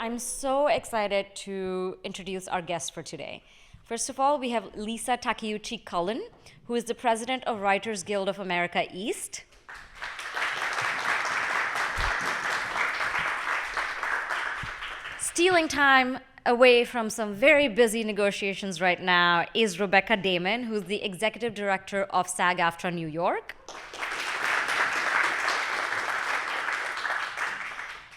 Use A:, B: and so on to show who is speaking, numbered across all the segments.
A: I'm so excited to introduce our guest for today. First of all, we have Lisa Takeuchi Cullen, who is the president of Writers Guild of America East. Stealing time away from some very busy negotiations right now is Rebecca Damon, who's the executive director of SAG-AFTRA New York.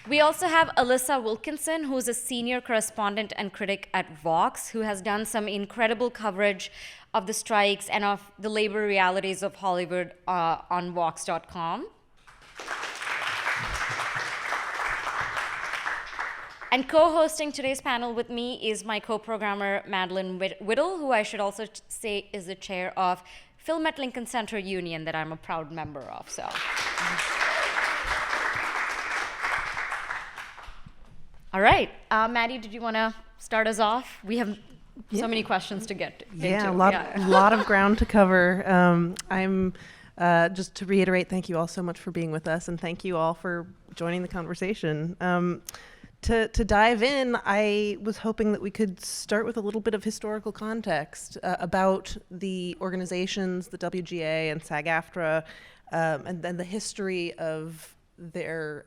A: We also have Alissa Wilkinson, who's a senior correspondent and critic at Vox, who has done some incredible coverage of the strikes and of the labor realities of Hollywood on Vox.com. And co-hosting today's panel with me is my co-programmer, Madeline Whittle, who I should also say is the chair of Film at Lincoln Center Union that I'm a proud member of. So. All right, Maddie, did you want to start us off? We have so many questions to get into.
B: Yeah, a lot of ground to cover. I'm just to reiterate, thank you all so much for being with us, and thank you all for joining the conversation. To dive in, I was hoping that we could start with a little bit of historical context about the organizations, the WGA and SAG-AFTRA, and then the history of their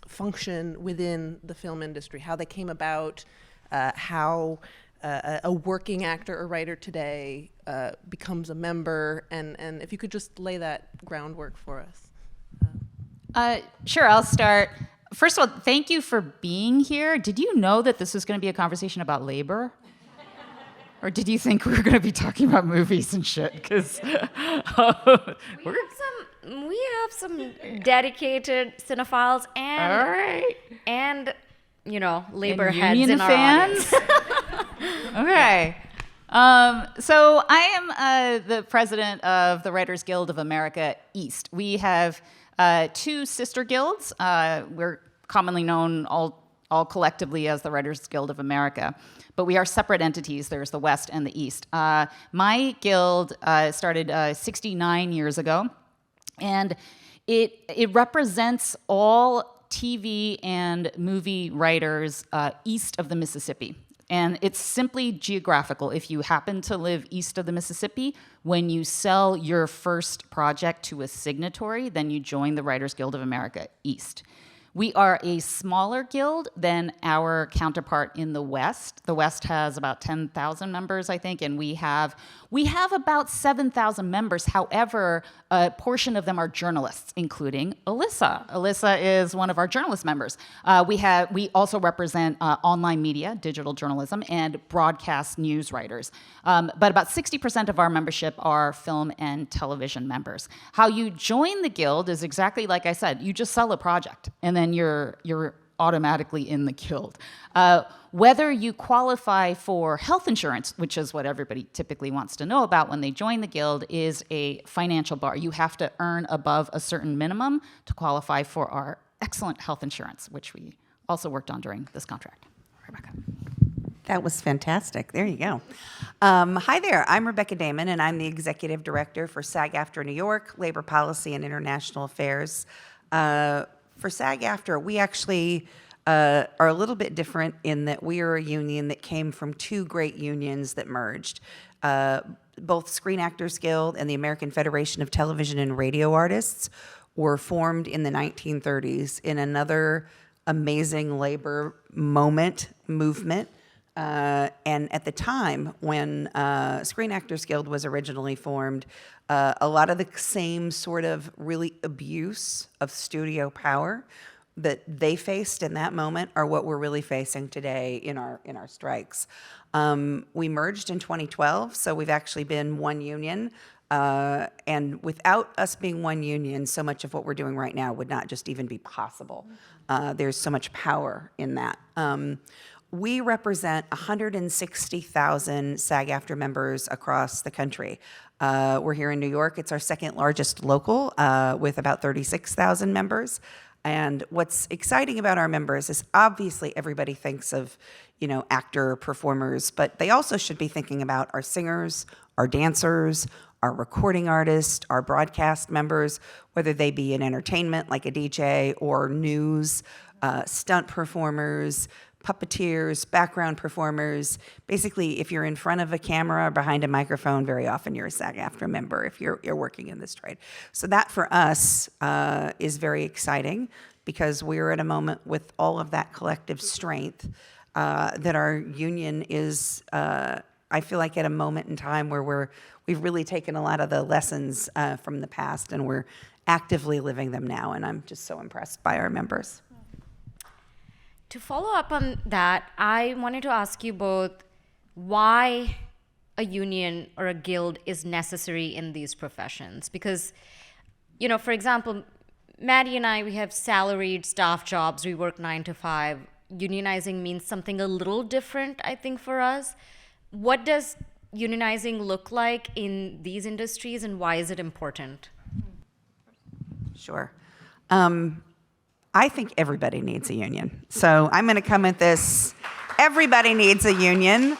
B: function within the film industry, how they came about, how a working actor or writer today becomes a member, and if you could just lay that groundwork for us.
C: Sure, I'll start. First of all, thank you for being here. Did you know that this was going to be a conversation about labor? Or did you think we were going to be talking about movies and shit? Because
A: we have some dedicated cinephiles and labor
C: and
A: heads
C: union
A: in our
C: fans. Okay. So I am the president of the Writers Guild of America East. We have two sister guilds. We're commonly known all collectively as the Writers Guild of America, but we are separate entities. There's the West and the East. My guild started 69 years ago, and it represents all TV and movie writers east of the Mississippi. And it's simply geographical. If you happen to live east of the Mississippi, when you sell your first project to a signatory, then you join the Writers Guild of America East. We are a smaller guild than our counterpart in the West. The West has about 10,000 members, I think, and we have about 7,000 members. However, a portion of them are journalists, including Alissa. Alissa is one of our journalist members. We also represent online media, digital journalism, and broadcast news writers. But about 60% of our membership are film and television members. How you join the guild is exactly like I said. You just sell a project, and then you're automatically in the guild. Whether you qualify for health insurance, which is what everybody typically wants to know about when they join the guild, is a financial bar. You have to earn above a certain minimum to qualify for our excellent health insurance, which we also worked on during this contract. Rebecca.
D: That was fantastic. There you go. Hi there. I'm Rebecca Damon, and I'm the executive director for SAG-AFTRA New York, Labor Policy and International Affairs. For SAG-AFTRA, we actually are a little bit different in that we are a union that came from two great unions that merged. Both Screen Actors Guild and the American Federation of Television and Radio Artists were formed in the 1930s in another amazing labor movement. And at the time when Screen Actors Guild was originally formed, a lot of the same sort of really abuse of studio power that they faced in that moment are what we're really facing today in our strikes. We merged in 2012, so we've actually been one union. And without us being one union, so much of what we're doing right now would not just even be possible. There's so much power in that. We represent 160,000 SAG-AFTRA members across the country. We're here in New York. It's our second largest local with about 36,000 members. And what's exciting about our members is obviously everybody thinks of, actor performers, but they also should be thinking about our singers, our dancers, our recording artists, our broadcast members, whether they be in entertainment like a DJ or news, stunt performers, puppeteers, background performers. Basically, if you're in front of a camera or behind a microphone, very often you're a SAG-AFTRA member if you're working in this trade. So that for us is very exciting because we're at a moment with all of that collective strength that our union is, I feel like at a moment in time where we've really taken a lot of the lessons from the past and we're actively living them now. And I'm just so impressed by our members.
A: To follow up on that, I wanted to ask you both why a union or a guild is necessary in these professions. Because, you know, for example, Maddie and I, we have salaried staff jobs. We work 9 to 5. Unionizing means something a little different, I think, for us. What does unionizing look like in these industries, and why is it important?
D: Sure. I think everybody needs a union. So I'm going to come at this, everybody needs a union,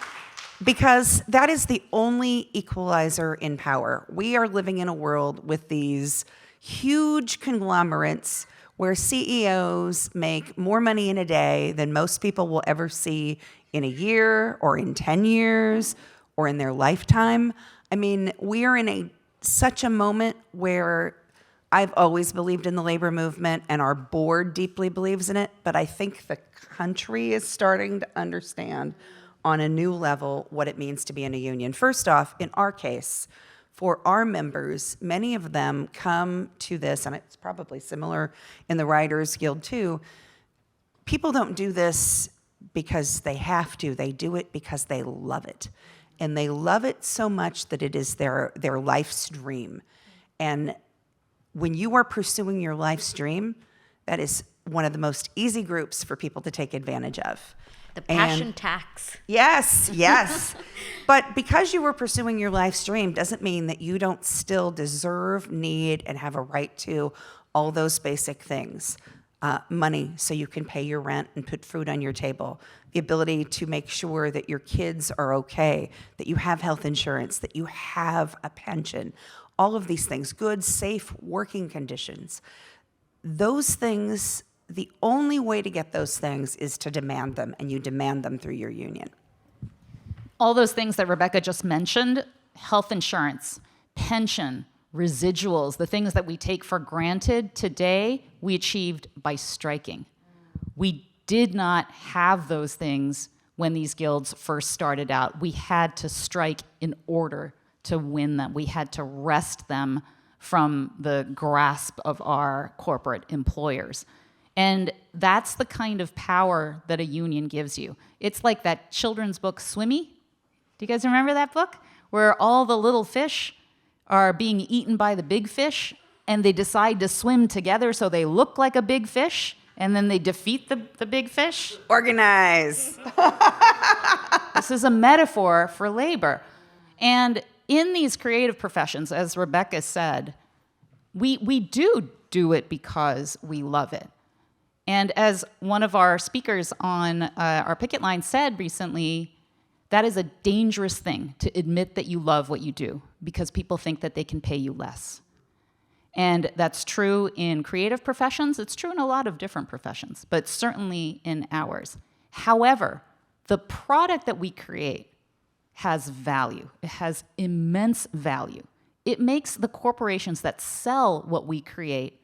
D: because that is the only equalizer in power. We are living in a world with these huge conglomerates where CEOs make more money in a day than most people will ever see in a year or in 10 years or in their lifetime. I mean, we are in such a moment where I've always believed in the labor movement, and our board deeply believes in it, but I think the country is starting to understand on a new level what it means to be in a union. First off, in our case, for our members, many of them come to this, and it's probably similar in the Writers Guild too, people don't do this because they have to, they do it because they love it. And they love it so much that it is their life's dream. And when you are pursuing your life's dream, that is one of the most easy groups for people to take advantage of.
A: The passion tax.
D: Yes, yes. But because you were pursuing your life's dream doesn't mean that you don't still deserve, need, and have a right to all those basic things. Money so you can pay your rent and put food on your table. The ability to make sure that your kids are okay, that you have health insurance, that you have a pension. All of these things, good, safe working conditions. Those things, the only way to get those things is to demand them, and you demand them through your union.
C: All those things that Rebecca just mentioned, health insurance, pension, residuals, the things that we take for granted today, we achieved by striking. We did not have those things when these guilds first started out. We had to strike in order to win them. We had to wrest them from the grasp of our corporate employers. And that's the kind of power that a union gives you. It's like that children's book, Swimmy. Do you guys remember that book? Where all the little fish are being eaten by the big fish, and they decide to swim together so they look like a big fish, and then they defeat the big fish.
D: Organize.
C: This is a metaphor for labor. And in these creative professions, as Rebecca said, we do it because we love it. And as one of our speakers on our picket line said recently, that is a dangerous thing to admit that you love what you do because people think that they can pay you less. And that's true in creative professions. It's true in a lot of different professions, but certainly in ours. However, the product that we create has value. It has immense value. It makes the corporations that sell what we create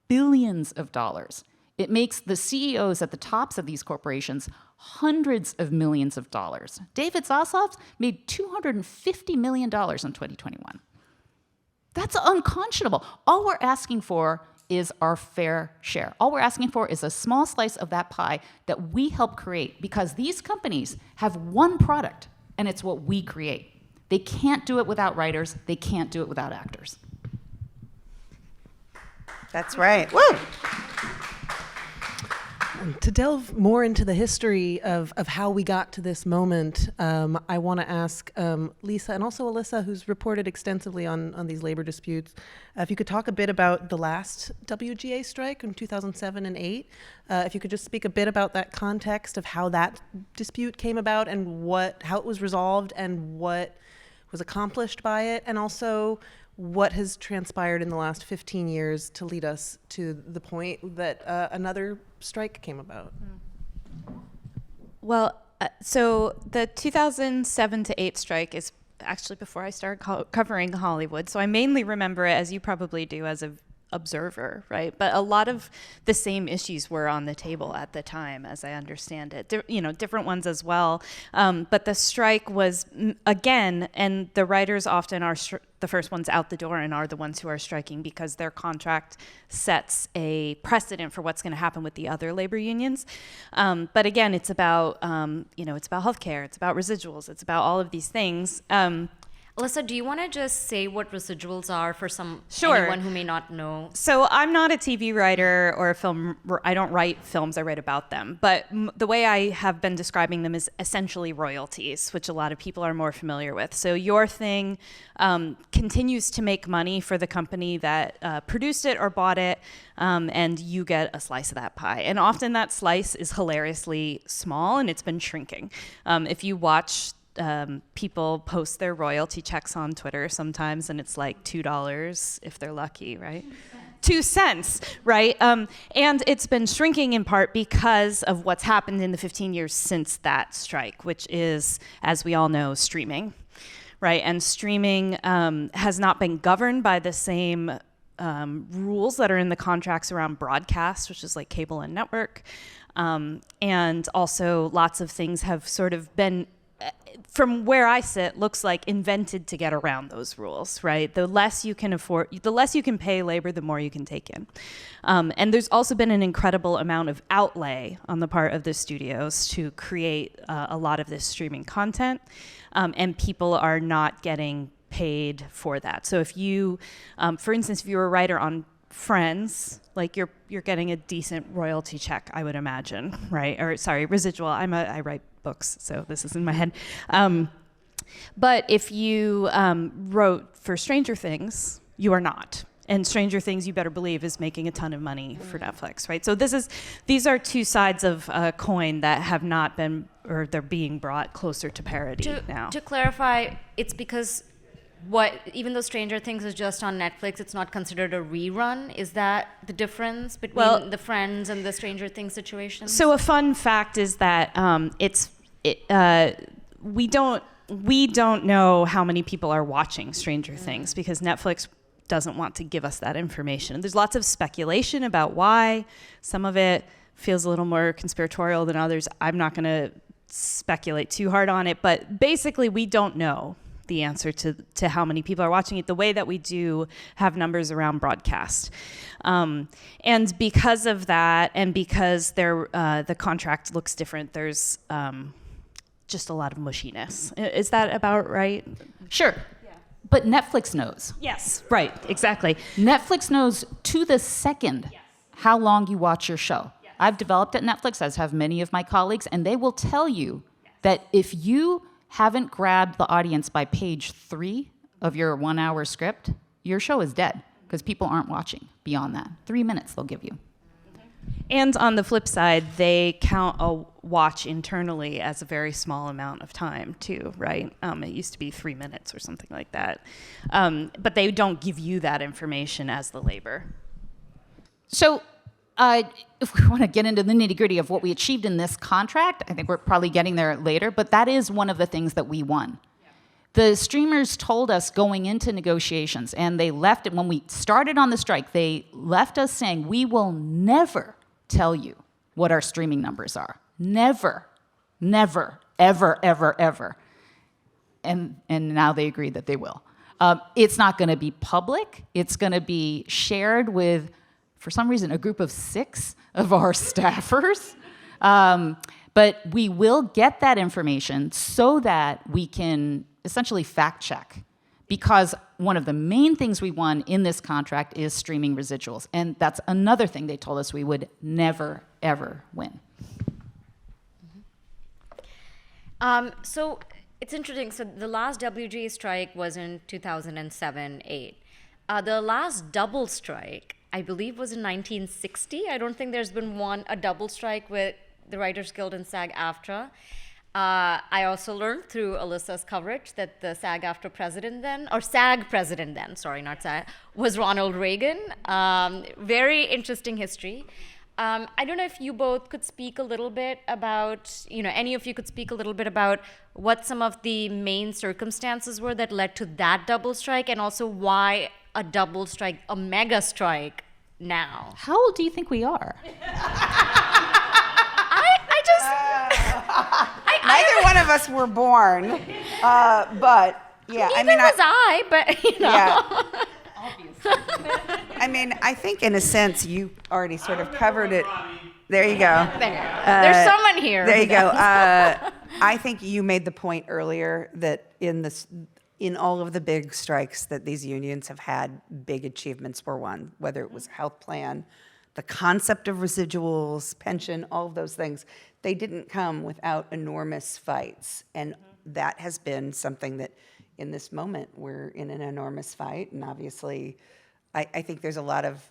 C: billions of dollars. It makes the CEOs at the tops of these corporations hundreds of millions of dollars. David Zaslav made $250 million in 2021. That's unconscionable. All we're asking for is our fair share. All we're asking for is a small slice of that pie that we help create, because these companies have one product, and it's what we create. They can't do it without writers. They can't do it without actors.
D: That's right. Woo!
B: To delve more into the history of how we got to this moment, I want to ask Lisa and also Alissa, who's reported extensively on these labor disputes, if you could talk a bit about the last WGA strike in 2007 and 8. If you could just speak a bit about that context of how that dispute came about and how it was resolved and what was accomplished by it, and also what has transpired in the last 15 years to lead us to the point that another strike came about.
E: Well, so the 2007 to 8 strike is actually before I started covering Hollywood. So I mainly remember it, as you probably do, as an observer, right? But a lot of the same issues were on the table at the time, as I understand it. Different ones as well. But the strike was, again, and the writers often are the first ones out the door and are the ones who are striking because their contract sets a precedent for what's going to happen with the other labor unions. But again, it's about, it's about healthcare, it's about residuals, it's about all of these things.
A: Alyssa, do you want to just say what residuals are for
E: Sure.
A: anyone who may not know?
E: So I'm not a TV writer or a film. I don't write films. I write about them. But the way I have been describing them is essentially royalties, which a lot of people are more familiar with. So your thing continues to make money for the company that produced it or bought it, and you get a slice of that pie. And often that slice is hilariously small, and it's been shrinking. If you watch people post their royalty checks on Twitter sometimes, and it's like $2 if they're lucky, right? 2 cents, right? And it's been shrinking in part because of what's happened in the 15 years since that strike, which is, as we all know, streaming, right? And streaming has not been governed by the same rules that are in the contracts around broadcast, which is like cable and network. And also lots of things have sort of been, from where I sit, looks like invented to get around those rules, right? The less you can afford, the less you can pay labor, the more you can take in. And there's also been an incredible amount of outlay on the part of the studios to create a lot of this streaming content, and people are not getting paid for that. So if you, for instance, if you're a writer on Friends, like you're getting a decent royalty check, I would imagine, right? Or sorry, residual. I write books, so this is in my head. But if you wrote for Stranger Things, you are not. And Stranger Things, you better believe, is making a ton of money for Netflix, right? So these are two sides of a coin that have not been, or they're being brought closer to parity now.
A: To clarify, it's because even though Stranger Things is just on Netflix, it's not considered a rerun. Is that the difference between the Friends and the Stranger Things situations?
E: So a fun fact is that we don't know how many people are watching Stranger Things because Netflix doesn't want to give us that information. There's lots of speculation about why. Some of it feels a little more conspiratorial than others. I'm not going to speculate too hard on it, but basically we don't know the answer to how many people are watching it the way that we do have numbers around broadcast. And because of that, and because the contract looks different, there's just a lot of mushiness. Is that about right?
C: Sure. Yeah. But Netflix knows.
E: Yes, right, exactly.
C: Netflix knows to the second how long you watch your show. Yes. I've developed at Netflix, as have many of my colleagues, and they will tell you that if you haven't grabbed the audience by page 3 of your 1-hour script, your show is dead because people aren't watching beyond that. 3 minutes they'll give you.
E: And on the flip side, they count a watch internally as a very small amount of time too, right? It used to be 3 minutes or something like that. But they don't give you that information as the labor.
C: So if we want to get into the nitty-gritty of what we achieved in this contract, I think we're probably getting there later, but that is one of the things that we won. The streamers told us going into negotiations, and they left it when we started on the strike, they left us saying, we will never tell you what our streaming numbers are. Never, never, ever, ever, ever. And now they agreed that they will. It's not going to be public. It's going to be shared with, for some reason, a group of 6 of our staffers. But we will get that information so that we can essentially fact check. Because one of the main things we won in this contract is streaming residuals. And that's another thing they told us we would never, ever win.
A: So it's interesting. So the last WGA strike was in 2007-8. The last double strike, I believe, was in 1960. I don't think there's been a double strike with the Writers Guild and SAG-AFTRA. I also learned through Alyssa's coverage that the SAG-AFTRA president then, or SAG president then, sorry, not SAG, was Ronald Reagan. Very interesting history. I don't know if you both could speak a little bit about, any of you could speak a little bit about what some of the main circumstances were that led to that double strike, and also why a double strike, a mega strike now.
C: How old do you think we are?
D: Neither one of us were born, but yeah,
A: Neither was I, but
D: Yeah. I mean, I think in a sense you already sort of covered it. There you go.
A: There's someone here.
D: There you go. I think you made the point earlier that in all of the big strikes that these unions have had, big achievements were won, whether it was health plan, the concept of residuals, pension, all of those things. They didn't come without enormous fights. And that has been something that in this moment, we're in an enormous fight. And obviously, I think there's a lot of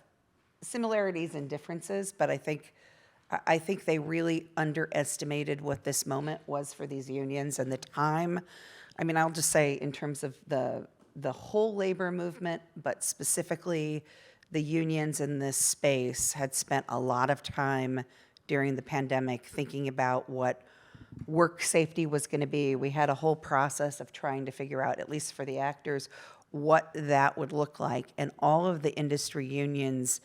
D: similarities and differences, but I think they really underestimated what this moment was for these unions and the time. I mean, I'll just say in terms of the whole labor movement, but specifically the unions in this space had spent a lot of time during the pandemic thinking about what work safety was going to be. We had a whole process of trying to figure out, at least for the actors, what that would look like. And all of the industry unions,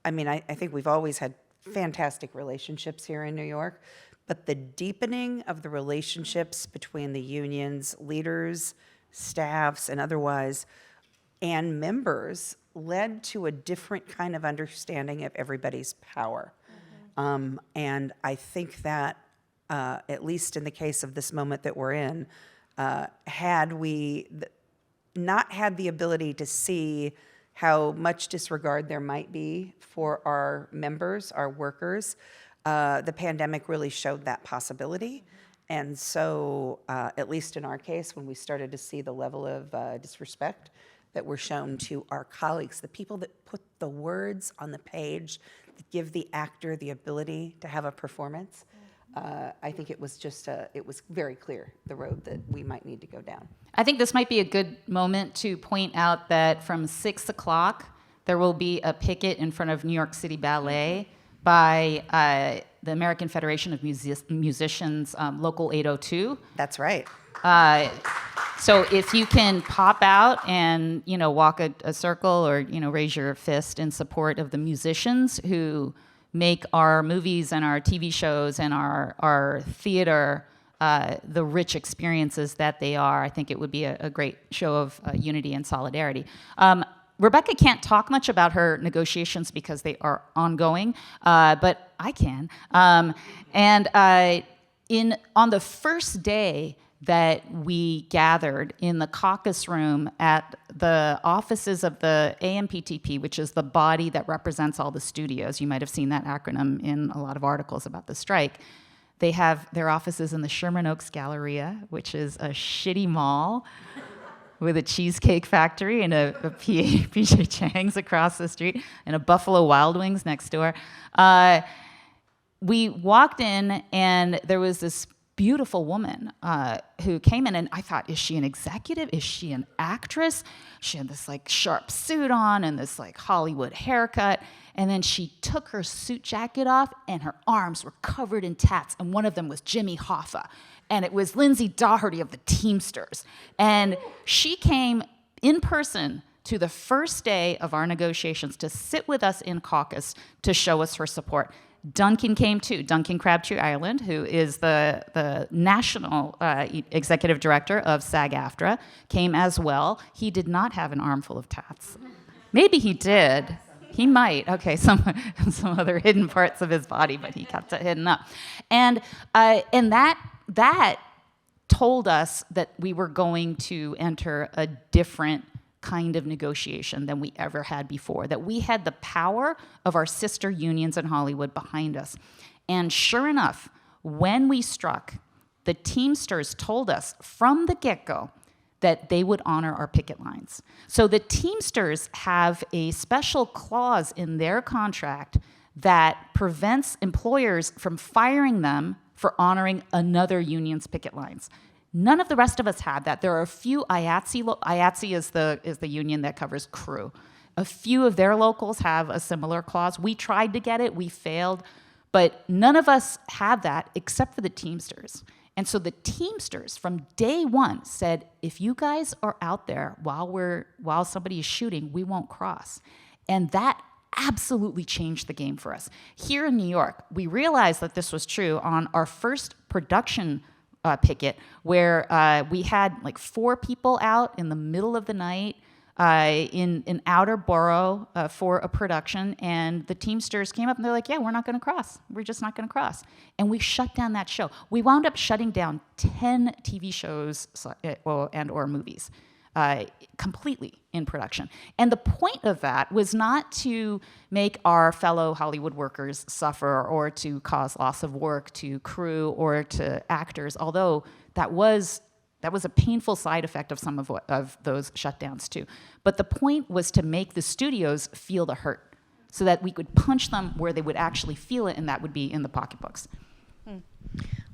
D: I mean, I think we've always had fantastic relationships here in New York, but the deepening of the relationships between the unions, leaders, staffs, and otherwise, and members led to a different kind of understanding of everybody's power. And I think that, at least in the case of this moment that we're in, had we not had the ability to see how much disregard there might be for our members, our workers, the pandemic really showed that possibility. And so, at least in our case, when we started to see the level of disrespect that were shown to our colleagues, the people that put the words on the page that give the actor the ability to have a performance, I think it was it was very clear the road that we might need to go down.
C: I think this might be a good moment to point out that from 6 o'clock, there will be a picket in front of New York City Ballet by the American Federation of Musicians, Local 802.
D: That's right.
C: So if you can pop out and, walk a circle or, raise your fist in support of the musicians who make our movies and our TV shows and our theater the rich experiences that they are, I think it would be a great show of unity and solidarity. Rebecca can't talk much about her negotiations because they are ongoing, but I can. On the first day that we gathered in the caucus room at the offices of the AMPTP, which is the body that represents all the studios. You might have seen that acronym in a lot of articles about the strike. They have their offices in the Sherman Oaks Galleria, which is a shitty mall with a cheesecake factory and a P.J. Chang's across the street and a Buffalo Wild Wings next door. We walked in and there was this beautiful woman who came in, and I thought, is she an executive? Is she an actress? She had this sharp suit on and this Hollywood haircut, and then she took her suit jacket off and her arms were covered in tats, and one of them was Jimmy Hoffa, and it was Lindsay Doherty of the Teamsters, and she came in person to the first day of our negotiations to sit with us in caucus to show us her support. Duncan came too. Duncan Crabtree Ireland, who is the national executive director of SAG-AFTRA, came as well. He did not have an armful of tats. Maybe he did. He might. Okay, some other hidden parts of his body, but he kept it hidden up. And that told us that we were going to enter a different kind of negotiation than we ever had before, that we had the power of our sister unions in Hollywood behind us. And sure enough, when we struck, the Teamsters told us from the get-go that they would honor our picket lines. So the Teamsters have a special clause in their contract that prevents employers from firing them for honoring another union's picket lines. None of the rest of us had that. There are a few IATSE is the union that covers crew. A few of their locals have a similar clause. We tried to get it, we failed, but none of us had that except for the Teamsters. And so the Teamsters from day one said, if you guys are out there while somebody is shooting, we won't cross. And that absolutely changed the game for us. Here in New York, we realized that this was true on our first production picket, where we had like 4 people out in the middle of the night in an outer borough for a production, and the Teamsters came up and they're like, yeah, we're not going to cross. We're just not going to cross. And we shut down that show. We wound up shutting down 10 TV shows and or movies completely in production. And the point of that was not to make our fellow Hollywood workers suffer or to cause loss of work to crew or to actors, although that was a painful side effect of some of those shutdowns too. But the point was to make the studios feel the hurt so that we could punch them where they would actually feel it, and that would be in the pocketbooks.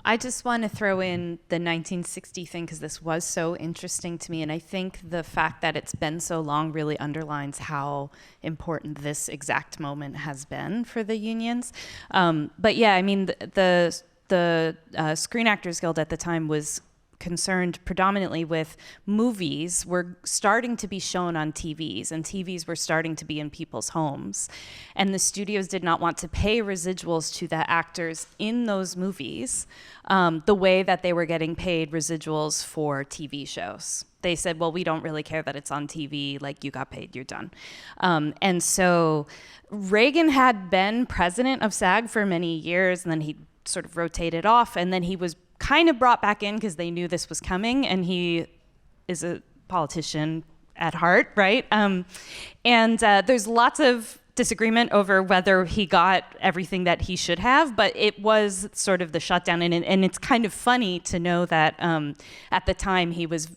E: I just want to throw in the 1960 thing because this was so interesting to me, and I think the fact that it's been so long really underlines how important this exact moment has been for the unions. But yeah, I mean, the Screen Actors Guild at the time was concerned predominantly with movies were starting to be shown on TVs, and TVs were starting to be in people's homes. And the studios did not want to pay residuals to the actors in those movies the way that they were getting paid residuals for TV shows. They said, well, we don't really care that it's on TV, like you got paid, you're done. And so Reagan had been president of SAG for many years, and then he sort of rotated off, and then he was kind of brought back in because they knew this was coming, and he is a politician at heart, right? And there's lots of disagreement over whether he got everything that he should have, but it was sort of the shutdown, and it's kind of funny to know that at the time he was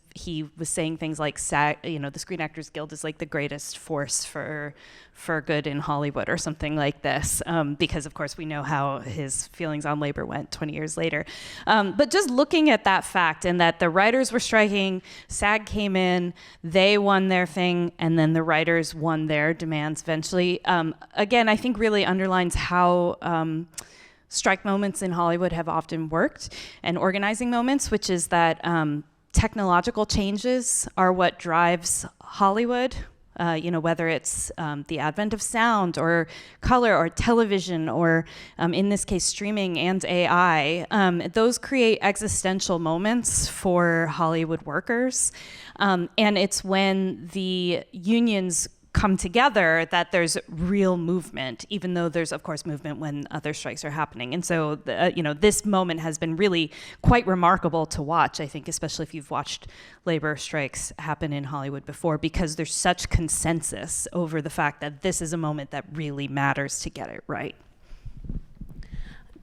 E: saying things like SAG, the Screen Actors Guild is like the greatest force for good in Hollywood or something like this, because of course we know how his feelings on labor went 20 years later. But just looking at that fact, and that the writers were striking, SAG came in, they won their thing, and then the writers won their demands eventually. Again, I think really underlines how strike moments in Hollywood have often worked, and organizing moments, which is that technological changes are what drives Hollywood. Whether it's the advent of sound or color or television or, in this case, streaming and AI, those create existential moments for Hollywood workers. And it's when the unions come together that there's real movement, even though there's, of course, movement when other strikes are happening. And so, this moment has been really quite remarkable to watch, I think, especially if you've watched labor strikes happen in Hollywood before, because there's such consensus over the fact that this is a moment that really matters to get it right.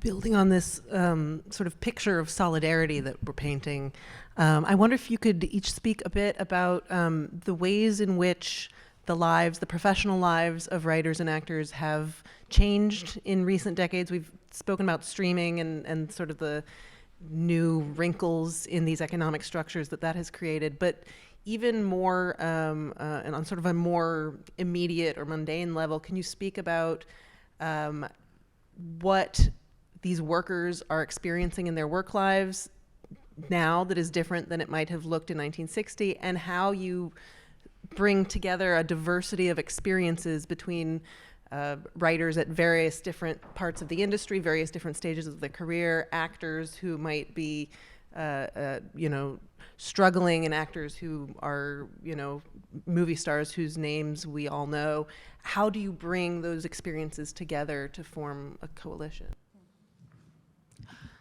B: Building on this sort of picture of solidarity that we're painting, I wonder if you could each speak a bit about the ways in which the professional lives of writers and actors have changed in recent decades. We've spoken about streaming and sort of the new wrinkles in these economic structures that has created, but even more, and on sort of a more immediate or mundane level, can you speak about what these workers are experiencing in their work lives now that is different than it might have looked in 1960, and how you bring together a diversity of experiences between writers at various different parts of the industry, various different stages of their career, actors who might be, struggling, and actors who are, movie stars whose names we all know. How do you bring those experiences together to form a coalition?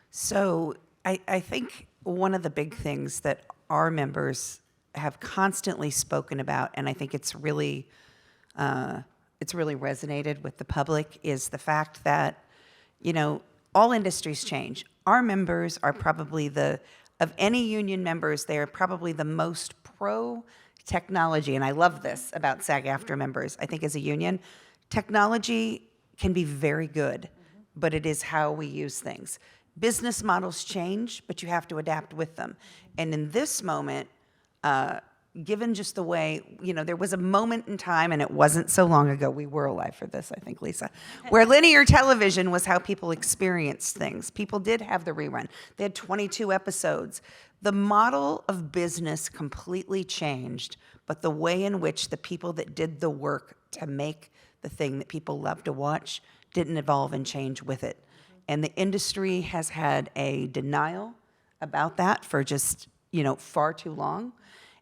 D: So I think one of the big things that our members have constantly spoken about, and I think it's really resonated with the public, is the fact that, all industries change. Our members are probably of any union members, they're probably the most pro-technology, and I love this about SAG-AFTRA members. I think as a union, technology can be very good, but it is how we use things. business models change, but you have to adapt with them. And in this moment, given just the way, there was a moment in time, and it wasn't so long ago, we were alive for this, I think, Lisa, where linear television was how people experienced things. People did have the rerun. They had 22 episodes. The model of business completely changed, but the way in which the people that did the work to make the thing that people love to watch didn't evolve and change with it. And the industry has had a denial about that for just, far too long.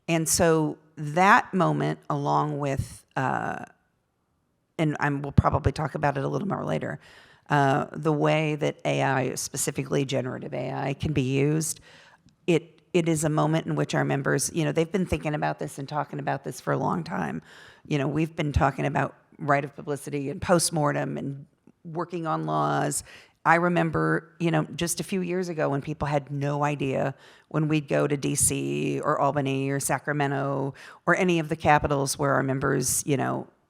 D: And so that moment, along with, and we'll probably talk about it a little more later, the way that AI, specifically generative AI, can be used, it is a moment in which our members, they've been thinking about this and talking about this for a long time. We've been talking about right of publicity and postmortem and working on laws. I remember, just a few years ago when people had no idea when we'd go to DC or Albany or Sacramento or any of the capitals where our members,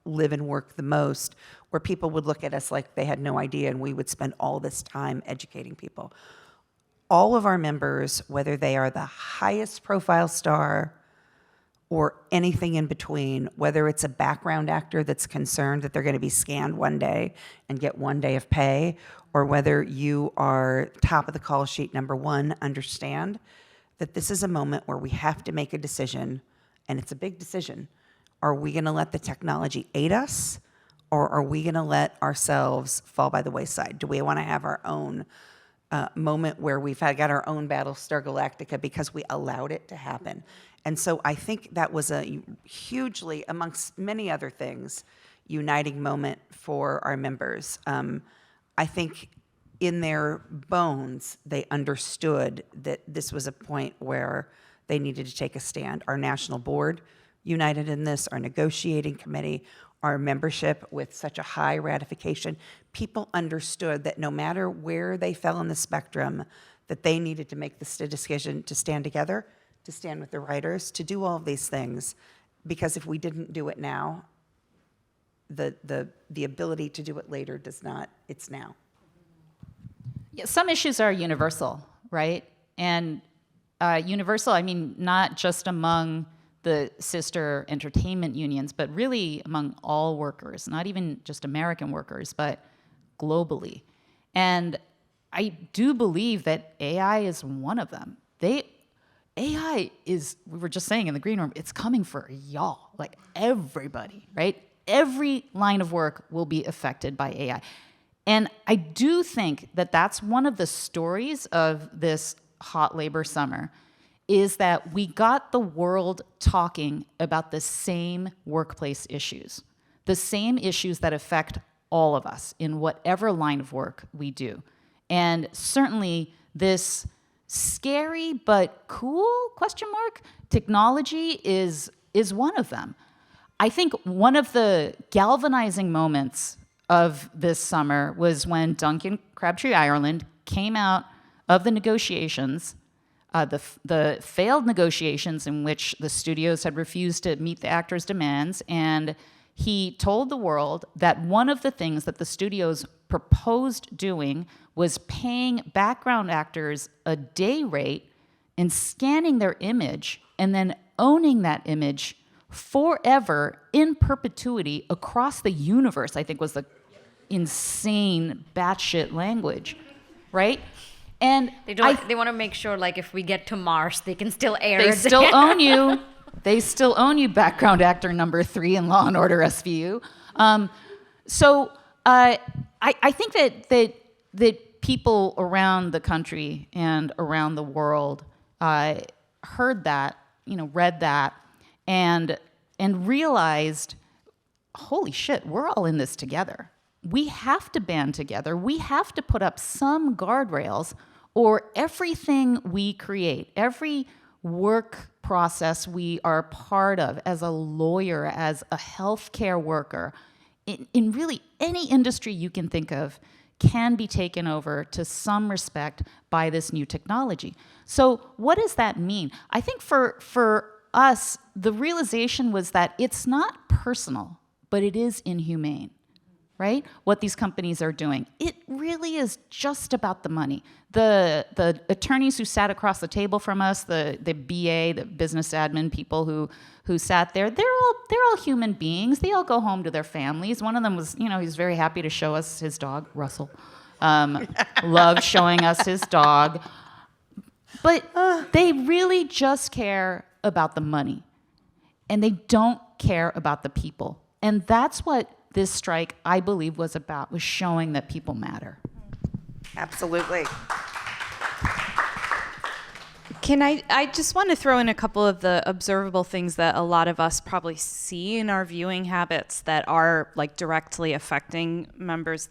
D: live and work the most, where people would look at us like they had no idea, and we would spend all this time educating people. All of our members, whether they are the highest profile star or anything in between, whether it's a background actor that's concerned that they're going to be scanned one day and get one day of pay, or whether you are top of the call sheet number one, understand that this is a moment where we have to make a decision, and it's a big decision. Are we going to let the technology aid us, or are we going to let ourselves fall by the wayside? Do we want to have our own moment where we've got our own Battlestar Galactica because we allowed it to happen? And so I think that was a hugely, amongst many other things, uniting moment for our members. I think in their bones, they understood that this was a point where they needed to take a stand. Our national board united in this, our negotiating committee, our membership with such a high ratification. People understood that no matter where they fell in the spectrum, that they needed to make this decision to stand together, to stand with the writers, to do all of these things. Because if we didn't do it now, the ability to do it later does not, it's now.
C: Yeah, some issues are universal, right? And universal, I mean, not just among the sister entertainment unions, but really among all workers, not even just American workers, but globally. And I do believe that AI is one of them. AI is, we were just saying in the green room, it's coming for y'all, like everybody, right? Every line of work will be affected by AI. And I do think that that's one of the stories of this hot labor summer, is that we got the world talking about the same workplace issues, the same issues that affect all of us in whatever line of work we do. And certainly this scary but cool, technology is one of them. I think one of the galvanizing moments of this summer was when Duncan Crabtree Ireland came out of the negotiations, the failed negotiations in which the studios had refused to meet the actors' demands, and he told the world that one of the things that the studios proposed doing was paying background actors a day rate and scanning their image and then owning that image forever in perpetuity across the universe, I think was the insane batshit language, right? And
A: they want to make sure, like, if we get to Mars, they can still air
C: they
A: it.
C: still own you. They still own you, background actor number 3 in Law and Order SVU. So I think that people around the country and around the world heard that, read that, and realized, holy shit, we're all in this together. We have to band together. We have to put up some guardrails, or everything we create, every work process we are part of as a lawyer, as a healthcare worker, in really any industry you can think of, can be taken over to some respect by this new technology. So what does that mean? I think for us, the realization was that it's not personal, but it is inhumane, right? What these companies are doing. It really is just about the money. The attorneys who sat across the table from us, the BA, the business admin people who sat there, they're all human beings. They all go home to their families. One of them was, he was very happy to show us his dog, Russell. Loved showing us his dog. But they really just care about the money. And they don't care about the people. And that's what this strike, I believe, was about, was showing that people matter.
D: Absolutely.
E: I just want to throw in a couple of the observable things that a lot of us probably see in our viewing habits that are like directly affecting members.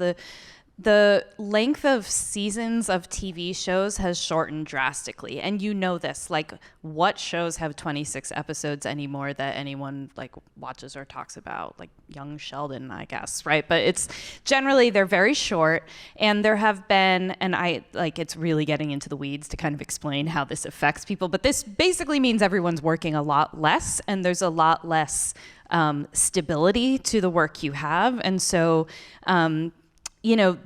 E: The length of seasons of TV shows has shortened drastically. And you know this, like what shows have 26 episodes anymore that anyone like watches or talks about? Like Young Sheldon, I guess, right? But it's generally, they're very short. And there have been, and it's really getting into the weeds to kind of explain how this affects people. But this basically means everyone's working a lot less and there's a lot less stability to the work you have. And so,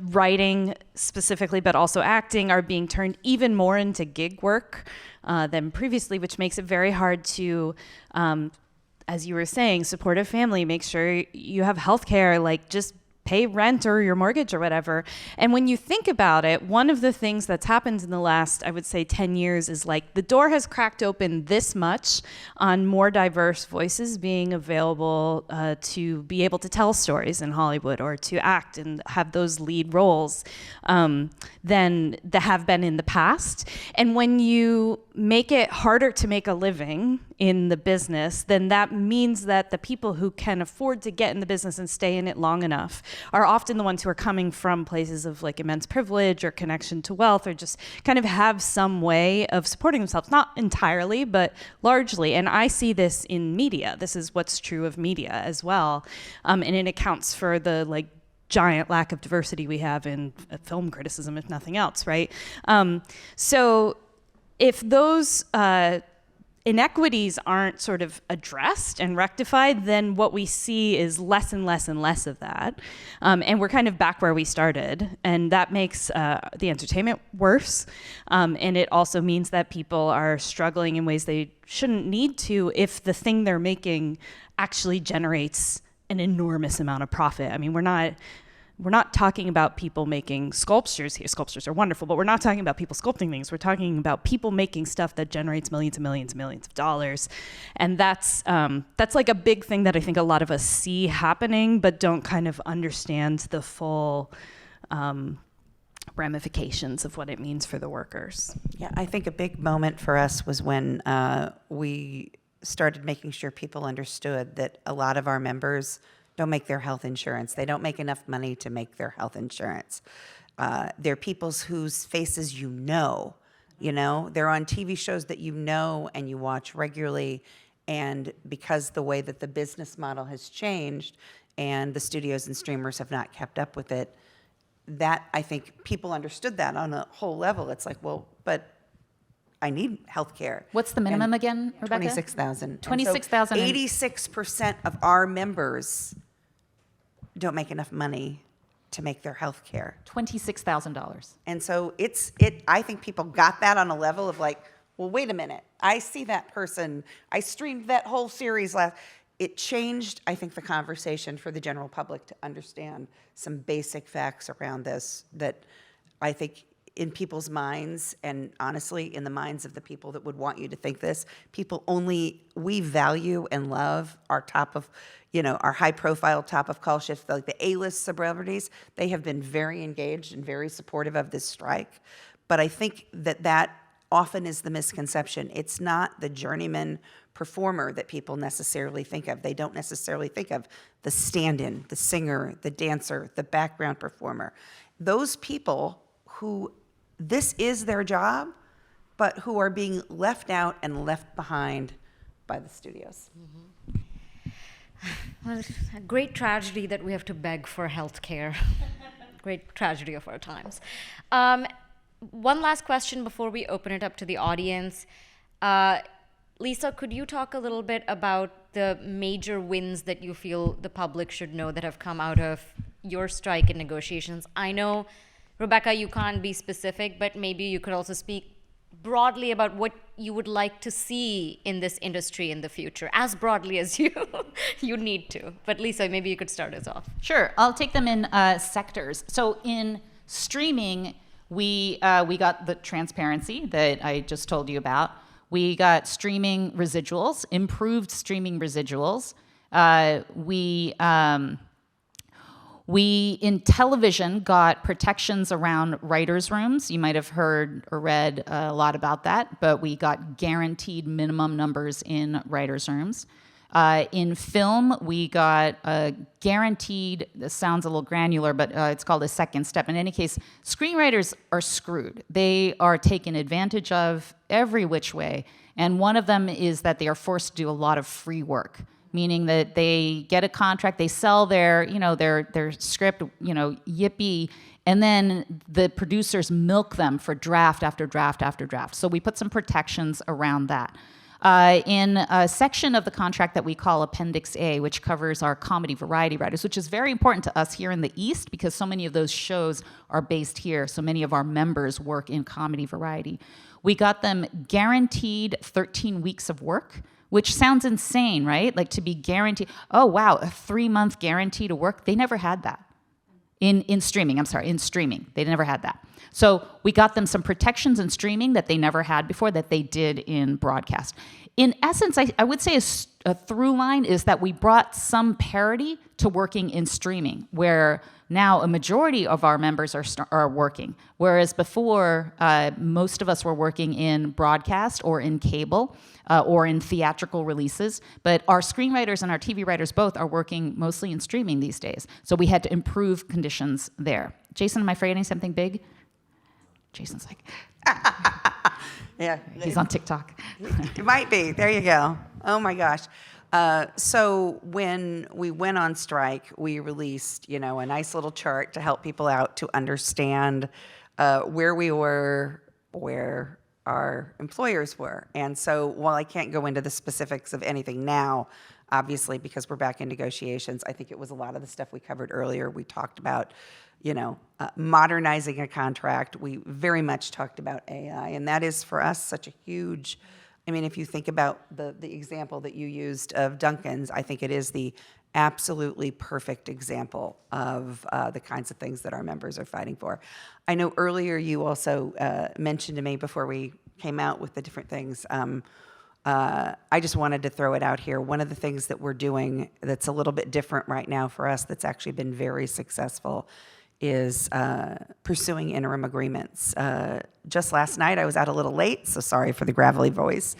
E: writing specifically, but also acting are being turned even more into gig work than previously, which makes it very hard to, as you were saying, support a family, make sure you have healthcare, like just pay rent or your mortgage or whatever. And when you think about it, one of the things that's happened in the last, I would say 10 years is like the door has cracked open this much on more diverse voices being available to be able to tell stories in Hollywood or to act and have those lead roles than that have been in the past. And when you make it harder to make a living in the business, then that means that the people who can afford to get in the business and stay in it long enough are often the ones who are coming from places of like immense privilege or connection to wealth or just kind of have some way of supporting themselves, not entirely, but largely. And I see this in media. This is what's true of media as well. And it accounts for the like giant lack of diversity we have in film criticism, if nothing else, right? So if those inequities aren't sort of addressed and rectified, then what we see is less and less and less of that. And we're kind of back where we started. And that makes the entertainment worse. And it also means that people are struggling in ways they shouldn't need to if the thing they're making actually generates an enormous amount of profit. I mean, we're not talking about people making sculptures here. Sculptures are wonderful, but we're not talking about people sculpting things. We're talking about people making stuff that generates millions and millions and millions of dollars. And that's like a big thing that I think a lot of us see happening, but don't kind of understand the full ramifications of what it means for the workers.
D: Yeah, I think a big moment for us was when we started making sure people understood that a lot of our members don't make their health insurance. They don't make enough money to make their health insurance. They're people whose faces you know. They're on TV shows that you know and you watch regularly. And because the way that the business model has changed and the studios and streamers have not kept up with it, that I think people understood that on a whole level. It's like, well, but I need health care.
C: What's the minimum again, Rebecca?
D: 26,000.
C: 26,000.
D: 86% of our members don't make enough money to make their health care.
C: $26,000.
D: And so I think people got that on a level of like, well, wait a minute. I see that person. I streamed that whole series last. It changed, I think, the conversation for the general public to understand some basic facts around this that I think in people's minds, and honestly, in the minds of the people that would want you to think this, we value and love our our high-profile top-of-call shifts, like the A-list celebrities. They have been very engaged and very supportive of this strike. But I think that often is the misconception. It's not the journeyman performer that people necessarily think of. They don't necessarily think of the stand-in, the singer, the dancer, the background performer. Those people who this is their job, but who are being left out and left behind by the studios.
A: Mm-hmm. Well, a great tragedy that we have to beg for health care. Great tragedy of our times. One last question before we open it up to the audience. Lisa, could you talk a little bit about the major wins that you feel the public should know that have come out of your strike and negotiations? I know, Rebecca, you can't be specific, but maybe you could also speak broadly about what you would like to see in this industry in the future, as broadly as you need to. But Lisa, maybe you could start us off.
C: Sure, I'll take them in sectors. So in streaming, we got the transparency that I just told you about. We got streaming residuals, improved streaming residuals. We in television got protections around writers' rooms. You might have heard or read a lot about that, but we got guaranteed minimum numbers in writers' rooms. In film, we got a guaranteed, this sounds a little granular, but it's called a second step. In any case, screenwriters are screwed. They are taken advantage of every which way. And one of them is that they are forced to do a lot of free work, meaning that they get a contract, they sell their script, yippee, and then the producers milk them for draft after draft after draft. So we put some protections around that. In a section of the contract that we call Appendix A, which covers our comedy variety writers, which is very important to us here in the East because so many of those shows are based here. So many of our members work in comedy variety. We got them guaranteed 13 weeks of work, which sounds insane, right? Like to be guaranteed, oh wow, a 3-month guarantee to work. They never had that. In streaming, they never had that. So we got them some protections in streaming that they never had before that they did in broadcast. In essence, I would say a through line is that we brought some parity to working in streaming, where now a majority of our members are working, whereas before most of us were working in broadcast or in cable or in theatrical releases, but our screenwriters and our TV writers both are working mostly in streaming these days. So we had to improve conditions there. Jason, am I forgetting something big? Jason's like,
D: Yeah.
C: he's on TikTok.
D: It might be. There you go. Oh my gosh. So when we went on strike, we released, a nice little chart to help people out to understand where we were, where our employers were. And so while I can't go into the specifics of anything now, obviously, because we're back in negotiations, I think it was a lot of the stuff we covered earlier. We talked about, modernizing a contract. We very much talked about AI, and that is for us such a huge, if you think about the example that you used of Duncan's, I think it is the absolutely perfect example of the kinds of things that our members are fighting for. I know earlier you also mentioned to me before we came out with the different things, I just wanted to throw it out here. One of the things that we're doing that's a little bit different right now for us that's actually been very successful is pursuing interim agreements. Just last night, I was out a little late, so sorry for the gravelly voice.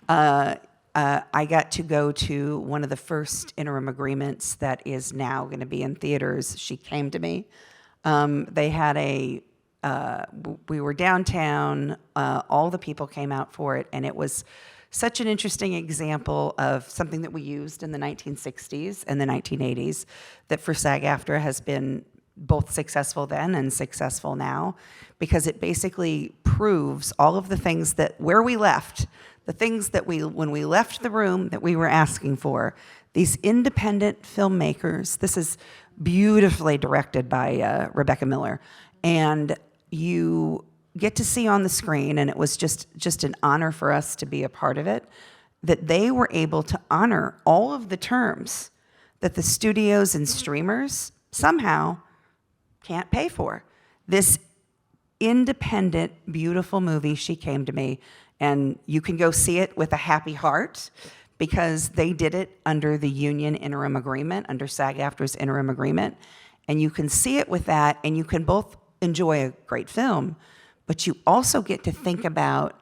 D: I got to go to one of the first interim agreements that is now going to be in theaters. She came to me. They had we were downtown, all the people came out for it, and it was such an interesting example of something that we used in the 1960s and the 1980s that for SAG-AFTRA has been both successful then and successful now, because it basically proves all of the things that where we left, the things that when we left the room that we were asking for, these independent filmmakers, this is beautifully directed by Rebecca Miller, and you get to see on the screen, and it was just an honor for us to be a part of it, that they were able to honor all of the terms that the studios and streamers somehow can't pay for. This independent, beautiful movie, She Came to Me, and you can go see it with a happy heart because they did it under the union interim agreement, under SAG-AFTRA's interim agreement, and you can see it with that, and you can both enjoy a great film, but you also get to think about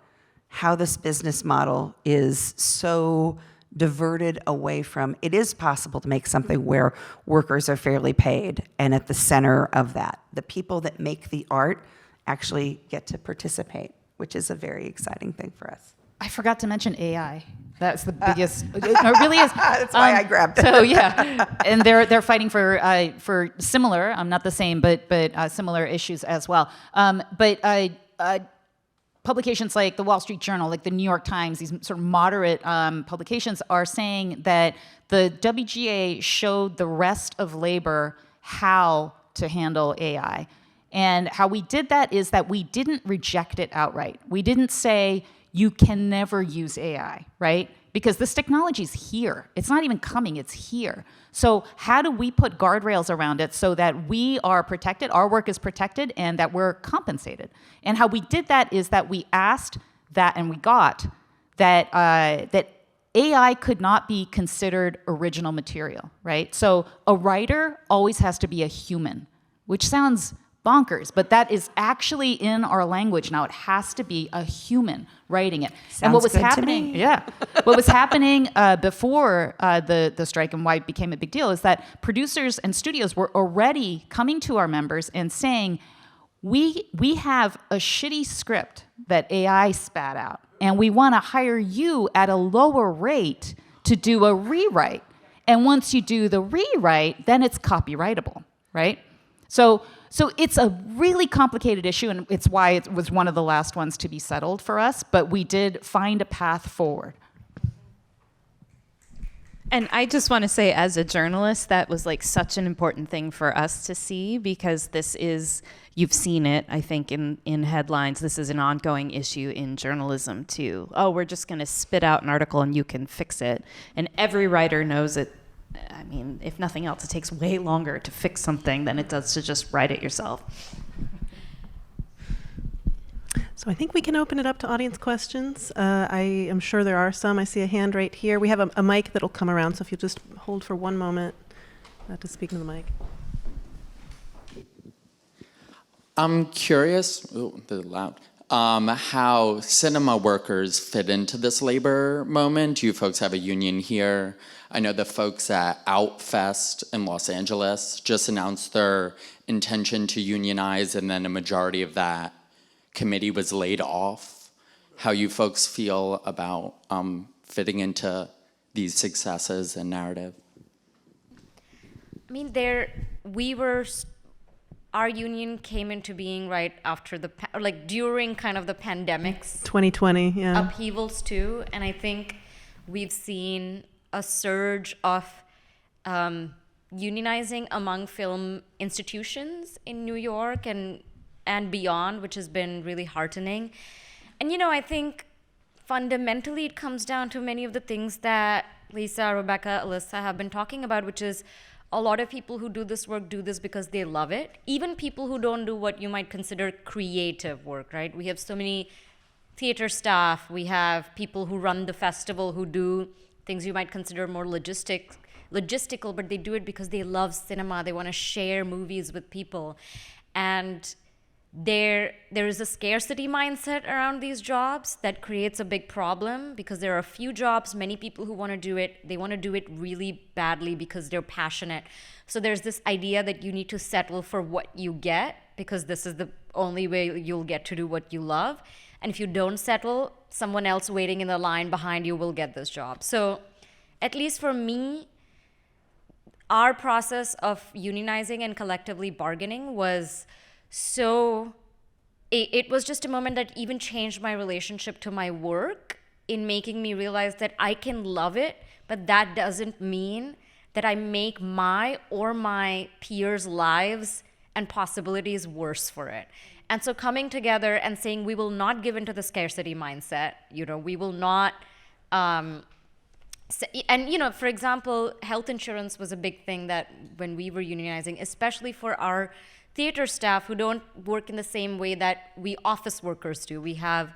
D: how this business model is so diverted away from, it is possible to make something where workers are fairly paid, and at the center of that, the people that make the art actually get to participate, which is a very exciting thing for us.
C: I forgot to mention AI. That's the biggest. It really is.
D: That's why I grabbed it.
C: So yeah, and they're fighting for similar, not the same, but similar issues as well. Publications like the Wall Street Journal, like the New York Times, these sort of moderate publications are saying that the WGA showed the rest of labor how to handle AI. And how we did that is that we didn't reject it outright. We didn't say, you can never use AI, right? Because this technology is here. It's not even coming, it's here. So how do we put guardrails around it so that we are protected, our work is protected, and that we're compensated? And how we did that is that we asked that, and we got, that that AI could not be considered original material, right? So a writer always has to be a human, which sounds bonkers, but that is actually in our language now. It has to be a human writing it. And what was
D: Sounds good to
C: happening,
D: me.
C: yeah, what was happening before the strike and why it became a big deal is that producers and studios were already coming to our members and saying, we have a shitty script that AI spat out, and we want to hire you at a lower rate to do a rewrite. And once you do the rewrite, then it's copyrightable, right? So it's a really complicated issue, and it's why it was one of the last ones to be settled for us, but we did find a path forward.
E: And I just want to say, as a journalist, that was like such an important thing for us to see, because this is, you've seen it, I think, in headlines. This is an ongoing issue in journalism too. Oh, we're just going to spit out an article and you can fix it. And every writer knows it. I mean, if nothing else, it takes way longer to fix something than it does to just write it yourself.
B: So I think we can open it up to audience questions. I am sure there are some. I see a hand right here. We have a mic that'll come around, so if you just hold for one moment to speak into the mic.
F: I'm curious, they're loud, how cinema workers fit into this labor moment. You folks have a union here. I know the folks at Outfest in Los Angeles just announced their intention to unionize, and then a majority of that committee was laid off. How you folks feel about fitting into these successes and narrative?
A: I mean, our union came into being right after during kind of the pandemic's
B: 2020, yeah.
A: upheavals too, and I think we've seen a surge of unionizing among film institutions in New York and beyond, which has been really heartening. And I think fundamentally it comes down to many of the things that Lisa, Rebecca, Alissa have been talking about, which is a lot of people who do this work do this because they love it. Even people who don't do what you might consider creative work, right? We have so many theater staff, we have people who run the festival who do things you might consider more logistical, but they do it because they love cinema. They want to share movies with people. And there is a scarcity mindset around these jobs that creates a big problem, because there are a few jobs, many people who want to do it, they want to do it really badly because they're passionate. So there's this idea that you need to settle for what you get, because this is the only way you'll get to do what you love. And if you don't settle, someone else waiting in the line behind you will get this job. So at least for me, our process of unionizing and collectively bargaining was it was just a moment that even changed my relationship to my work, in making me realize that I can love it, but that doesn't mean that I make my or my peers' lives and possibilities worse for it. And so coming together and saying we will not give into the scarcity mindset, we will not, for example, health insurance was a big thing that when we were unionizing, especially for our theater staff who don't work in the same way that we office workers do. We have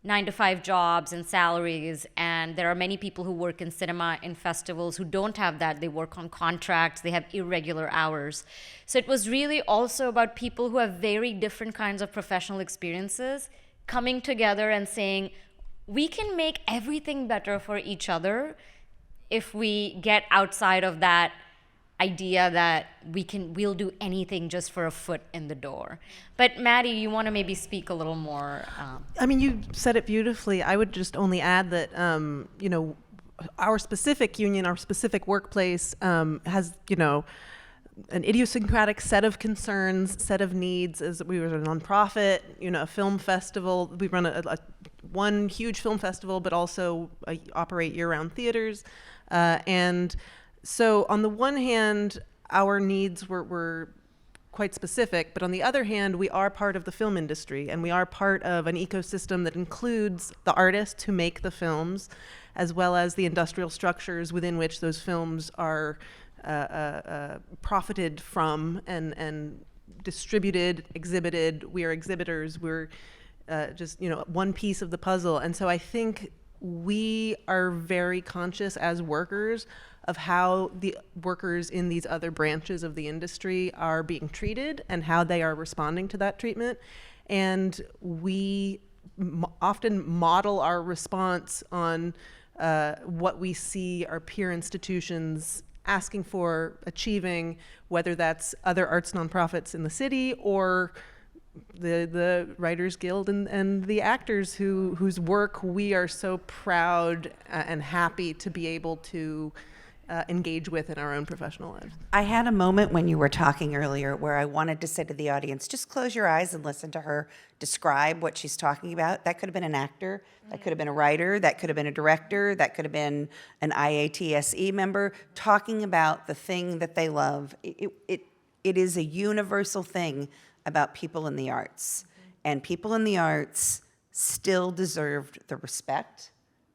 A: 9-to-5 jobs and salaries, and there are many people who work in cinema in festivals who don't have that. They work on contracts, they have irregular hours. So it was really also about people who have very different kinds of professional experiences coming together and saying, we can make everything better for each other if we get outside of that idea that we'll do anything just for a foot in the door. But Maddie, you want to maybe speak a little more?
B: I mean, you said it beautifully. I would just only add that, our specific union, our specific workplace has, an idiosyncratic set of concerns, set of needs. As we were a nonprofit, a film festival. We run one huge film festival, but also operate year-round theaters. And so on the one hand, our needs were quite specific, but on the other hand, we are part of the film industry, and we are part of an ecosystem that includes the artists who make the films, as well as the industrial structures within which those films are profited from and distributed, exhibited. We are exhibitors. We're just, one piece of the puzzle. And so I think we are very conscious as workers of how the workers in these other branches of the industry are being treated and how they are responding to that treatment. And we often model our response on what we see our peer institutions asking for, achieving, whether that's other arts nonprofits in the city or the Writers Guild and the actors whose work we are so proud and happy to be able to engage with in our own professional lives.
D: I had a moment when you were talking earlier where I wanted to say to the audience, just close your eyes and listen to her describe what she's talking about. That could have been an actor, that could have been a writer, that could have been a director, that could have been an IATSE member talking about the thing that they love. It is a universal thing about people in the arts. And people in the arts still deserved the respect,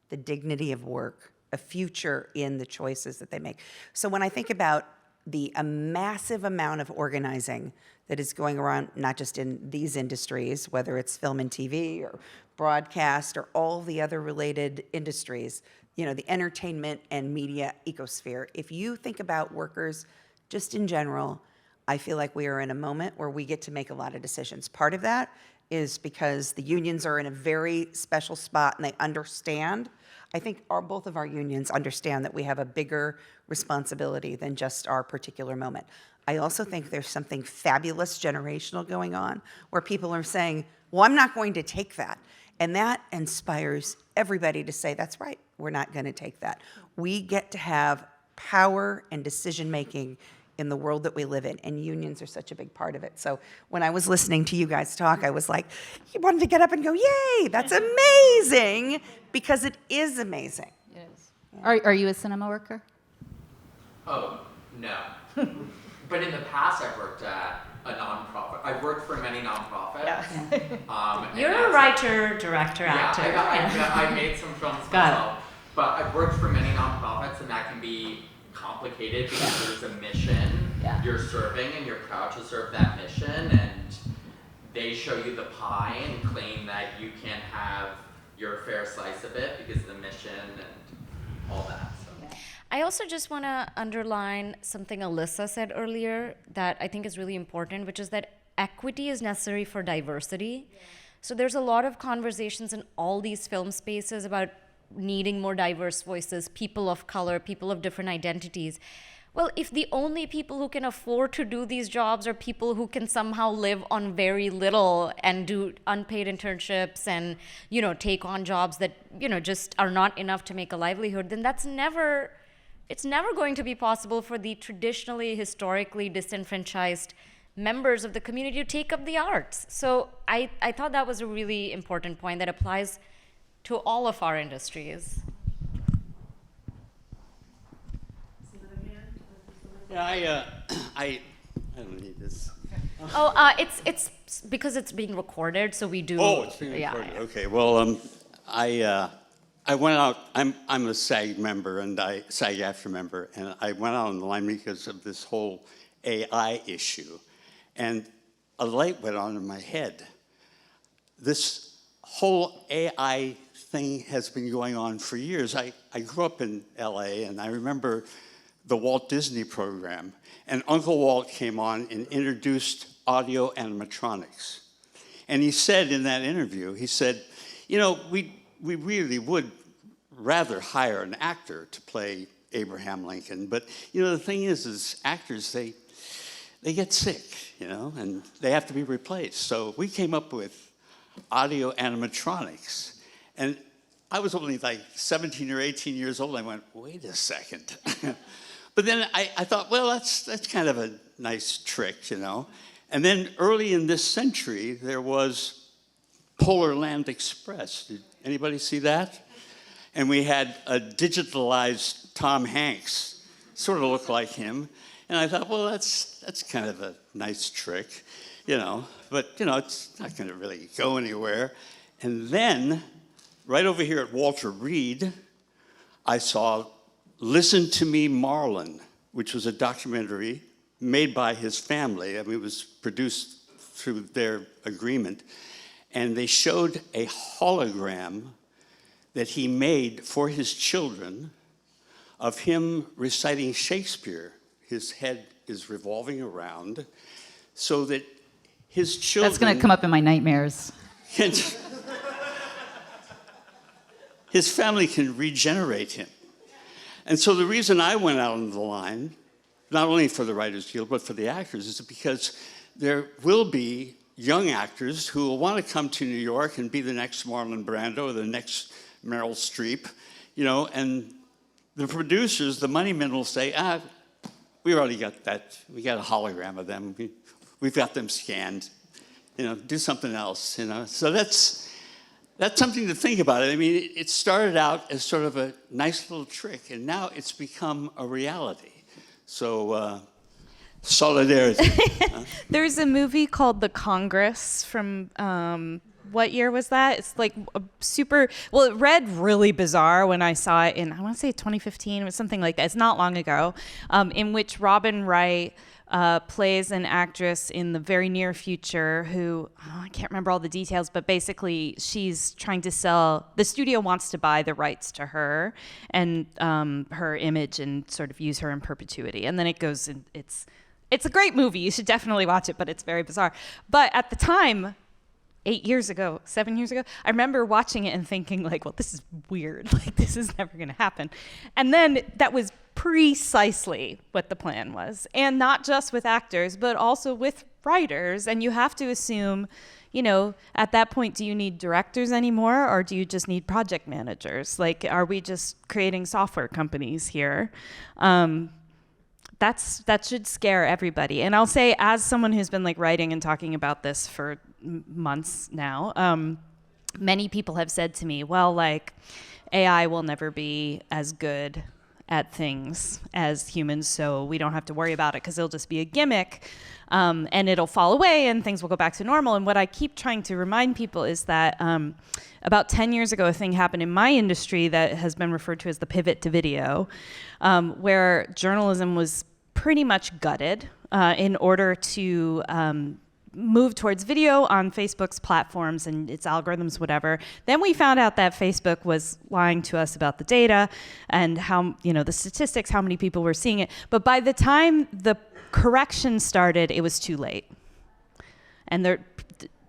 D: the dignity of work, a future in the choices that they make. So when I think about the massive amount of organizing that is going around, not just in these industries, whether it's film and TV or broadcast or all the other related industries, the entertainment and media ecosphere, if you think about workers just in general, I feel like we are in a moment where we get to make a lot of decisions. Part of that is because the unions are in a very special spot and they understand. I think both of our unions understand that we have a bigger responsibility than just our particular moment. I also think there's something fabulous generational going on where people are saying, well, I'm not going to take that. And that inspires everybody to say, that's right, we're not going to take that. We get to have power and decision-making in the world that we live in, and unions are such a big part of it. So when I was listening to you guys talk, I was like, you wanted to get up and go, yay, that's amazing, because it is amazing.
C: It is. Are you a cinema worker?
F: Oh, no. But in the past, I've worked at a nonprofit. I've worked for many nonprofits.
A: Yeah. You're a writer, director, actor.
F: I made some films myself. But I've worked for many nonprofits, and that can be complicated because there's a mission you're serving, and you're proud to serve that mission, and they show you the pie and claim that you can't have your fair slice of it because of the mission and all that. So.
A: I also just want to underline something Alissa said earlier that I think is really important, which is that equity is necessary for diversity. Yeah. So there's a lot of conversations in all these film spaces about needing more diverse voices, people of color, people of different identities. Well, if the only people who can afford to do these jobs are people who can somehow live on very little and do unpaid internships and, take on jobs that, just are not enough to make a livelihood, then it's never going to be possible for the traditionally, historically disenfranchised members of the community to take up the arts. So I thought that was a really important point that applies to all of our industries.
G: Yeah, I don't need this.
A: Oh, it's because it's being recorded, so we do.
G: Oh, it's being recorded. Yeah. Okay. Well, I went out. I'm a SAG member and SAG-AFTRA member, and I went out on the line because of this whole AI issue, and a light went on in my head. This whole AI thing has been going on for years. I grew up in LA, and I remember the Walt Disney program, and Uncle Walt came on and introduced audio animatronics. And he said in that interview, he said, we really would rather hire an actor to play Abraham Lincoln, but the thing is actors, they get sick, and they have to be replaced. So we came up with audio animatronics. And I was only like 17 or 18 years old. I went, wait a second. But then I thought, well, that's kind of a nice trick, And then early in this century, there was Polar Land Express. Did anybody see that? And we had a digitalized Tom Hanks, sort of looked like him. And I thought, well, that's kind of a nice trick, but it's not going to really go anywhere. And then, right over here at Walter Reed, I saw Listen to Me, Marlon, which was a documentary made by his family. I mean, it was produced through their agreement. And they showed a hologram that he made for his children of him reciting Shakespeare. His head is revolving around so that his children...
C: That's going to come up in my nightmares.
G: His family can regenerate him. And so the reason I went out on the line, not only for the Writers Guild, but for the actors, is because there will be young actors who will want to come to New York and be the next Marlon Brando or the next Meryl Streep, and the producers, the money men will say, we already got that. We got a hologram of them. We've got them scanned. Do something else, So that's something to think about. I mean, it started out as sort of a nice little trick, and now it's become a reality. So, solidarity.
E: There's a movie called The Congress from, what year was that? It's like a it read really bizarre when I saw it in, I want to say 2015, it was something like that. It's not long ago, in which Robin Wright plays an actress in the very near future who, I can't remember all the details, but basically she's trying to sell, the studio wants to buy the rights to her and her image and sort of use her in perpetuity. And then it goes, it's a great movie. You should definitely watch it, but it's very bizarre. But at the time, 7 years ago, I remember watching it and thinking well, this is weird. This is never going to happen. And then that was precisely what the plan was. And not just with actors, but also with writers. And you have to assume, at that point, do you need directors anymore? Or do you just need project managers? Are we just creating software companies here? That should scare everybody. And I'll say, as someone who's been writing and talking about this for months now, many people have said to me, well, AI will never be as good at things as humans, so we don't have to worry about it because it'll just be a gimmick, and it'll fall away and things will go back to normal. And what I keep trying to remind people is that about 10 years ago, a thing happened in my industry that has been referred to as the pivot to video, where journalism was pretty much gutted in order to move towards video on Facebook's platforms and its algorithms, whatever. Then we found out that Facebook was lying to us about the data and how, the statistics, how many people were seeing it. But by the time the correction started, it was too late. And the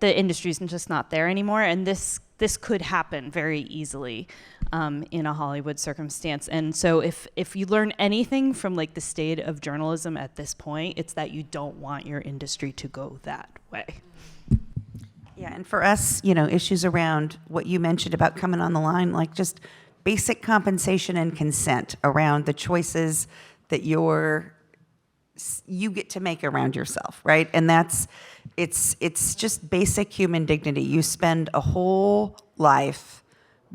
E: industry's just not there anymore. And this could happen very easily in a Hollywood circumstance. And so if you learn anything from the state of journalism at this point, it's that you don't want your industry to go that way.
D: Yeah, and for us, issues around what you mentioned about coming on the line, just basic compensation and consent around the choices that you get to make around yourself, right? And it's just basic human dignity. You spend a whole life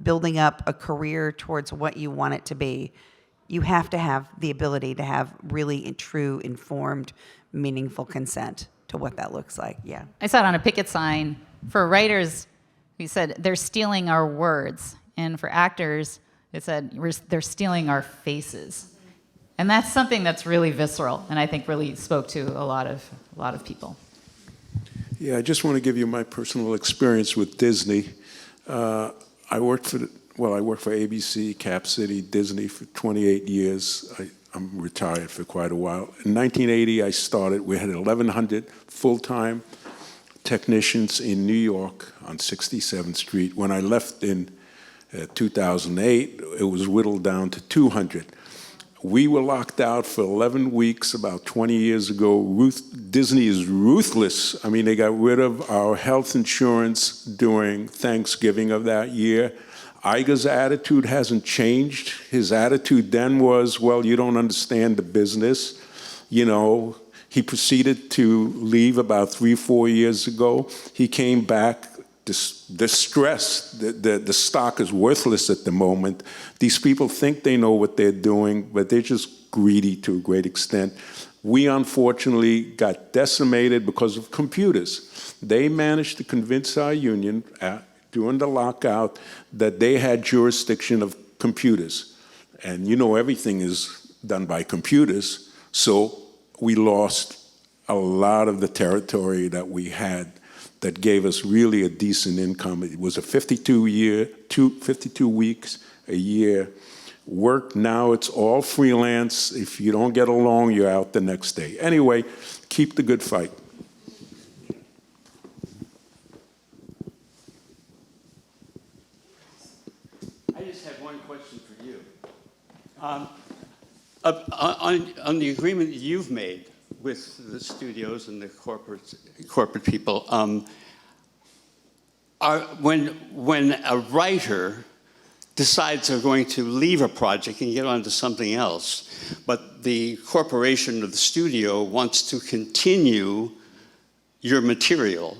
D: building up a career towards what you want it to be. You have to have the ability to have really true, informed, meaningful consent to what that looks like. Yeah.
C: I saw it on a picket sign for writers. We said they're stealing our words, and for actors, it said they're stealing our faces. And that's something that's really visceral, and I think really spoke to a lot of people.
H: Yeah, I just want to give you my personal experience with Disney. I worked for ABC, Cap City, Disney for 28 years. I'm retired for quite a while. In 1980, I started. We had 1,100 full-time technicians in New York on 67th Street. When I left in 2008, it was whittled down to 200. We were locked out for 11 weeks about 20 years ago. Disney is ruthless. I mean, they got rid of our health insurance during Thanksgiving of that year. Iger's attitude hasn't changed. His attitude then was, well, you don't understand the business. He proceeded to leave about 3-4 years ago. He came back distressed. The stock is worthless at the moment. These people think they know what they're doing, but they're just greedy to a great extent. We unfortunately got decimated because of computers. They managed to convince our union during the lockout that they had jurisdiction of computers. And you know everything is done by computers, so we lost a lot of the territory that we had that gave us really a decent income. It was a 52 weeks a year work. Now it's all freelance. If you don't get along, you're out the next day. Anyway, keep the good fight.
G: I just have one question for you. On the agreement that you've made with the studios and the corporate people, when a writer decides they're going to leave a project and get on to something else, but the corporation or the studio wants to continue your material,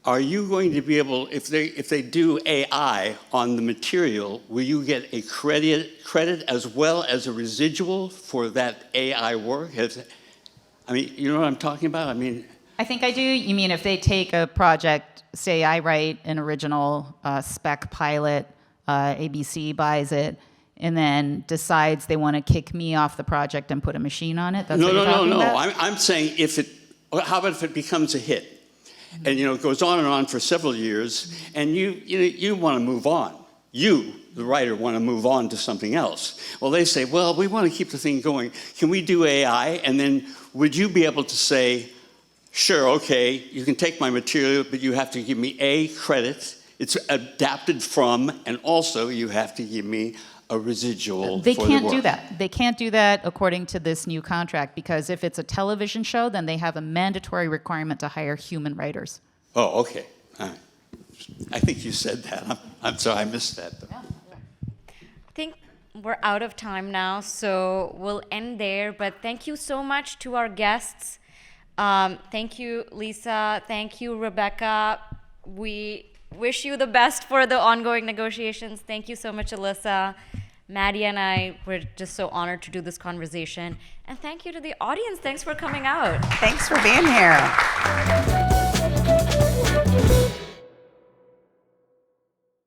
G: are you going to be able, if they do AI on the material, will you get a credit as well as a residual for that AI work? I mean, you know what I'm talking about? I mean,
C: I think I do. You mean if they take a project, say I write an original spec pilot, ABC buys it, and then decides they want to kick me off the project and put a machine on it? That's what you're talking about?
G: I'm saying how about if it becomes a hit? And it goes on and on for several years, and you want to move on. You, the writer, want to move on to something else. Well, they say, well, we want to keep the thing going. Can we do AI? And then would you be able to say, sure, okay, you can take my material, but you have to give me a credit. It's adapted from, and also you have to give me a residual
C: They
G: for
C: can't
G: the work.
C: do that. They can't do that according to this new contract, because if it's a television show, then they have a mandatory requirement to hire human writers.
G: Oh, okay. All right. I think you said that. I'm sorry, I missed that.
A: I think we're out of time now, so we'll end there. But thank you so much to our guests. Thank you, Lisa. Thank you, Rebecca. We wish you the best for the ongoing negotiations. Thank you so much, Alissa. Maddie and I were just so honored to do this conversation. And thank you to the audience. Thanks for coming out.
D: Thanks for being here.